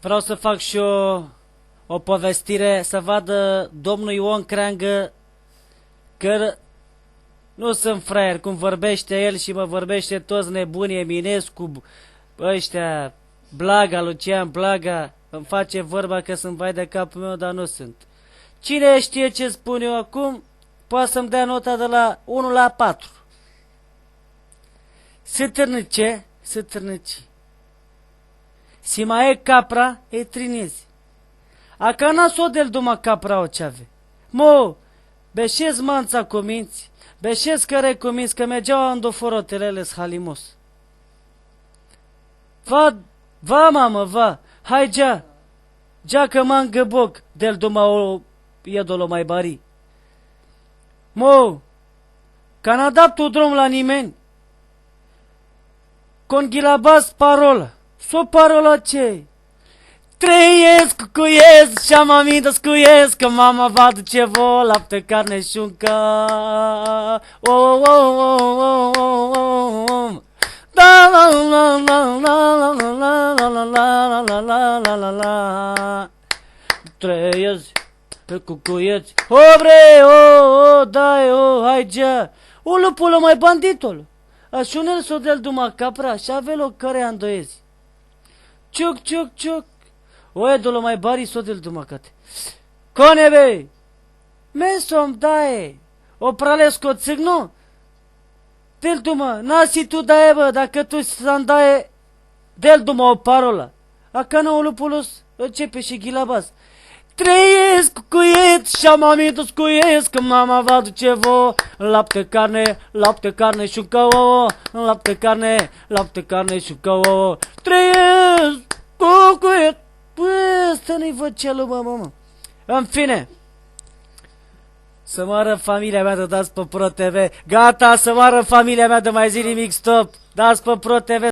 Vreau să fac și o povestire, să vadă domnul Ion Creangă că nu sunt fraier, cum vorbește el și mă vorbește toți nebunii, Eminescu, ăștia, Blaga, Lucian Blaga, îmi face vorba că sunt vai de capul meu, dar nu sunt. Cine știe ce spun eu acum, poate să-mi dea nota de la 1 la 4. Sâtârnice, sâtârnici. Si mai e capra, e trinezi. A cana s-o del duma capra o ceave. Mo, beșez manța cominți, beșez care cominți, că mergeau andoforotele halimos. Va, mamă, va, hai gea, gea că m-am găboc, del duma o iedolo mai bari. Mo, că n-a dat tu drum la nimeni, con ghilabas parola, s-o parola ce? Trăiesc, cuiesc și-am aminte scuiesc că mama va duce vo lapte, carne și un ca. Da la la la la la la la la la la la la la. Trăiesc cu cuieți. O bre, o, dai, o, hai gea. O lupulă mai banditul. Așunel s-o del duma capra și avelo care andoiezi. Ciuc, ciuc, ciuc. O edolo mai bari s-o del duma cate. Cone be. Mesom dae. O pralesco țigno. Del duma, nasi tu dae bă, dacă tu s-an dae del duma o parola. Acana o lupulus începe și ghilabas. Trăiesc cu iet și-am aminte scuiesc că mama va duce vo lapte, carne și un căo. Lapte, carne și un căo. Trăiesc cu iet. Păi, ăsta nu-i văd ce lumă, mă. În fine, să moară familia mea de dați pe Pro TV. Gata, să moară familia mea de mai zi nimic, stop. Dați pe Pro TV.